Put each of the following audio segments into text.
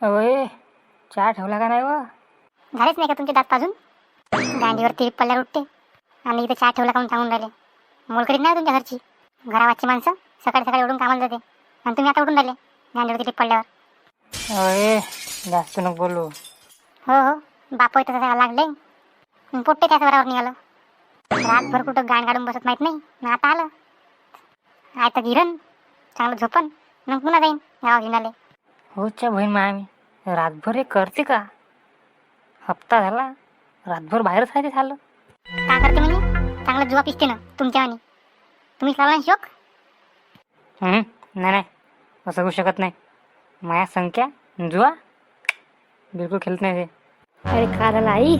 अवय चहा ठेवला का नाही व? झालेच नाही का तुमचे दात पाजून? दांडीवर ती पल्ल्यावर उठते आणि इथं चहा ठेवला का म्हणून सांगून राहिले. मोल करीत नाही तुमच्या घरची. घरावाची माणसं सकाळी सकाळी उठून कामाला जाते आणि तुम्ही आता उठून राहिले दांडीवरती टीप पडल्यावर. अवय जास्त नको बोलू. हो हो, बाप तसं लागले पोट्टे त्याच वरावर निघालं. रातभर कुठं गाण काढून बसत माहीत नाही ना, आता आलं आता गिरण चांगलं झोपन मग पुन्हा जाईन गावा घेऊन आले. होच्या बहीण मामी रातभर हे करते का? हप्ता झाला रातभर बाहेरच आहे ते झालं. काय करते म्हणजे? चांगलं जुवा पिसते ना तुमच्या आणि तुम्ही लावला ना शोक. नाही नाही, असं होऊ शकत नाही. माया संख्या जुआ बिलकुल खेळत नाही ते. अरे का झालं आई?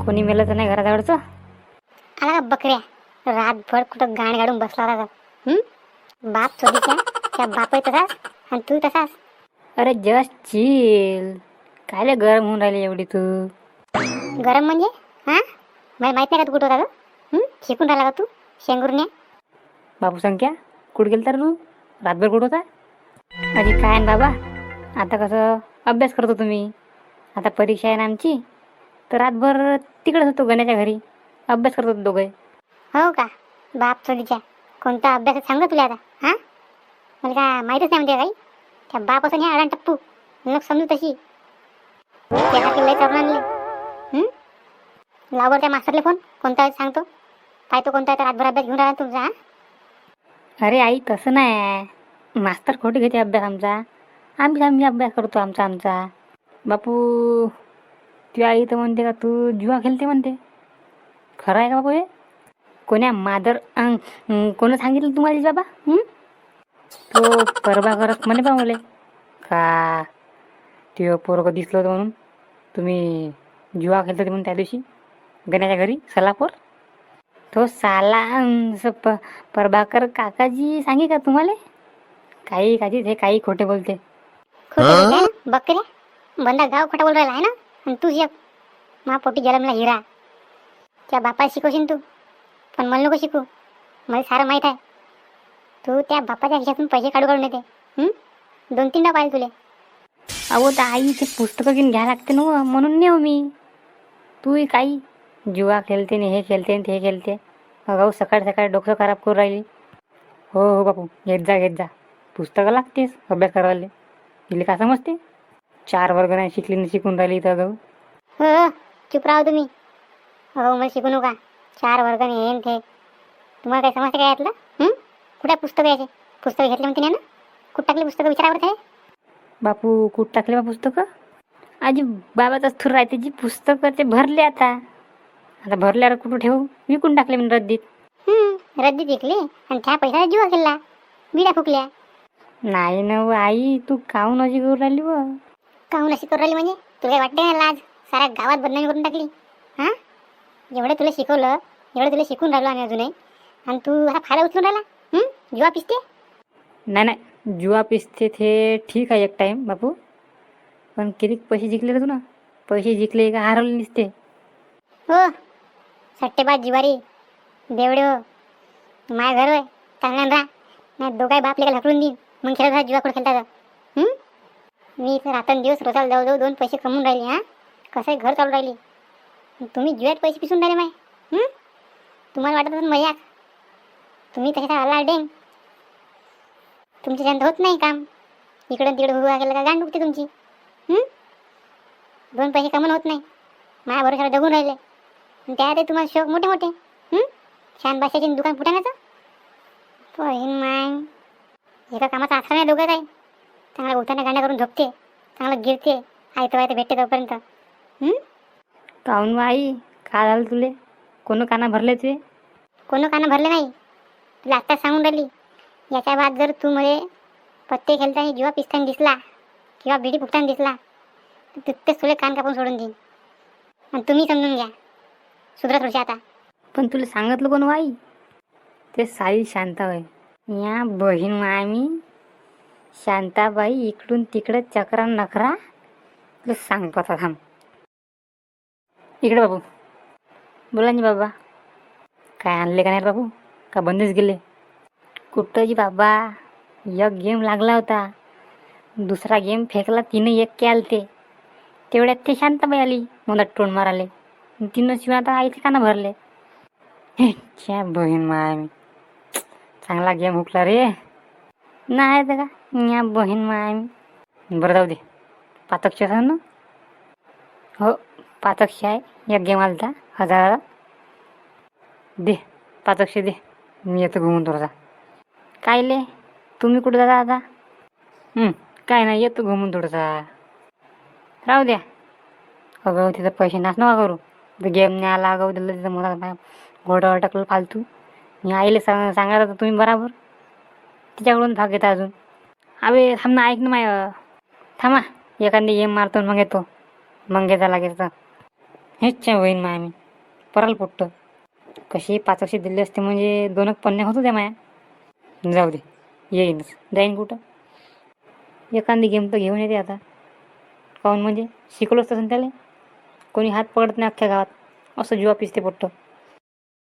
कोणी मेलं तर नाही घराजवळचं? आला का बकऱ्या? रातभर कुठं गाण काढून बसला होता. बाप चोरीच्या त्या बाप तसाच आणि तू तसाच. अरे जस्ट चिल. कायले गरम होऊन राहिली एवढी तू? गरम म्हणजे हा मला माहित नाही का तू कुठं होता ग? शिकून राहिला का तू शेंगुरण्या? बापू संख्या कुठं गेल तर तू? रातभर कुठं होता? अरे काय ना बाबा, आता कसं अभ्यास करतो तुम्ही, आता परीक्षा आहे ना आमची, तर रातभर तिकडेच होतो गण्याच्या घरी अभ्यास करतो दोघे. हो का? बाप चोरीच्या कोणता अभ्यास सांगतो तुला आता? हा मला काय माहीतच नाही म्हणजे काही. त्या बाप असं नाही अडाण टप्पू मग समजू तशी त्यासाठी लय करून आणले. लावर त्या मास्तरले फोन कोणता सांगतो काय तो कोणता रातभर अभ्यास घेऊन राहिला तुमचा. अरे आई तसं नाही, मास्तर खोटे घेते अभ्यास आमचा, आम्ही अभ्यास करतो आमचा. बापू ती आई तर म्हणते का तू जुआ खेळते म्हणते. खरं आहे का बापू हे? कोण्या मादर कोणी सांगितलं तुम्हाला बाबा? तो परभाकरच म्हणे बा मुले का ते पोरं दिसलं होतं म्हणून तुम्ही जुआ खेळता म्हणून त्या दिवशी गण्याच्या घरी सलापूर. तो साला प्रभाकर काकाजी सांगे का तुम्हाला? काही काजी हे काही खोटे बोलते. खोटे बोलते ना बकऱ्या. बंदा गाव खोटा बोल राहिला आहे ना. आणि तू एक मा पोटी जलमला हिरा. त्या बापाला शिकवशील तू पण मला नको शिकू. मला सारं माहीत आहे. तू त्या बापाच्या खिशातून पैसे काढून येते. 2-3 पाहिजे तुले. अहो तर आई ते पुस्तकं घेऊन घ्या लागते ना म्हणून नेऊ मी. तू काही जुआ खेळते ने हे खेळते ते खेळते. अगाऊ सकाळ सकाळी डोकं खराब करून राहिली. हो बापू घेत जा पुस्तकं लागतेच अभ्यास करायला. तिला का समजते? 4 वर्ग नाही शिकली नाही शिकून राहिली इथं अगाऊ. हो चुप राहा तुम्ही. हो मला शिकू नका. 4 वर्गाने येईन ते तुम्हाला काय समजते काय यातलं? कुठे पुस्तकं यायचे? पुस्तकं घेतले म्हणते ना? कुठं टाकले पुस्तकं विचारावर आहे? बापू कुठं टाकले बा पुस्तकं? आजी बाबाचाच थूर राहते जी पुस्तकं ते भरले आता भरल्यावर कुठं ठेवू? विकून टाकले मी रद्दीत. रद्दीत विकले आणि त्या पैशाला जुवा खेळला बिड्या फुकल्या. नाही ना आई तू काहून अशी करून राहिली व? काहून अशी करून राहिली म्हणजे? तुला वाटते ना लाज? साऱ्या गावात बदनामी करून टाकली. हा एवढं तुला शिकवलं, एवढं तुला शिकून राहिलो आम्ही अजूनही आणि तू हा फायदा उचलून राहिला. जुवा पिसते. नाही जुआ पिसते ते ठीक आहे एक टाईम बापू, पण किती पैसे जिंकले रे तू ना? पैसे जिंकले का हरवले नसते? हो सट्टेबाज जिवारी देवडे हो. माझ्या घर होय चांगल्यानं राहा नाही दोघाही बापले का हकलून देईन मग खेळत राहा जुवा कुठं खेळतात. मी इथं रात्र दिवस रोजाला जवळजवळ 2 पैसे कमवून राहिले. कसंही घर चालू राहिली. तुम्ही जुव्यात पैसे पिसून राहिले माय. तुम्हाला वाटत असेल मजाक. तुम्ही तशा आला डेंग. तुमच्या शांत होत नाही काम. इकडं तिकडं उभा केलं का गांड दुखते तुमची. 2 पैसे कमवून होत नाही. माझ्या भरोशाला डगून राहिले आणि त्यात तुम्हाला शौक मोठे मोठे. शान बादशाची दुकान फुटाण्याचं बहीण माय. एका कामाचा आसरा नाही दोघं काही. चांगला उठाने गांड्या करून झोपते, चांगलं गिरते, आयतं भेटते तोपर्यंत. काहून आई काय झालं तुले? कोण काना भरले तुझे? कोण कानं भरले नाही. तुला आत्ताच सांगून राहिली. याच्या बाद जर तू मला पत्ते खेळताना जुवा पिसताना दिसला किंवा बिडी फुकताना दिसला तर तिथेच तुला कान कापून सोडून देईन. आणि तुम्ही समजून घ्या सुधरत थोडीशी आता. पण तुला सांगितलं कोण आई? ते साई शांताबाई. या बहीण मामी शांताबाई इकडून तिकडे चक्रा नखरा तुला सांगतो आता थांब. इकडे बाबू बोला ना बाबा. काय आणले का नाही बाबू? का बंदच गेले? कुठं जी बाबा एक गेम लागला होता दुसरा गेम फेकला तिनं एक के आलते. तेवढ्यात ते शांताबाई आली मला टोन माराले. तिनं शिवाय आता आईचे कानं भरले. च्या बहीण माय चांगला गेम हुकला रे. नाही तर का या बहीण माय. बरं जाऊ दे. पाचकशे असं ना. हो 500 आहे. एक गेम आलता 1000. दे 500 दे. मी येतो घुमून थोडासा. कायले तुम्ही कुठं जाता आता? काय नाही येतो घुमून थोडासा. राहू द्या. अगं तिथं पैसे नाच नका करू. गेम नाही आला अगं दिलं तिथं मला घोड्यावर टाकलं फालतू. मी आईले सांगायला तर तुम्ही बराबर तिच्याकडून भाग घेता अजून. अबे थांब ना ऐक ना माय. थांबा एखादी गेम मारतो मग येतो. मग घेता लागेल तर हेच होईन माय मी परल पोट्ट. कशी 500 दिले असते म्हणजे 2 पन्ने होतो त्या माया. जाऊ दे येईनच. जाईन कुठं. एखादी गेम तर घेऊन येते आता. काहून म्हणजे शिकलोच तसं त्याला. कोणी हात पकडत नाही अख्ख्या गावात. असं जीवा पिसते पोट्ट.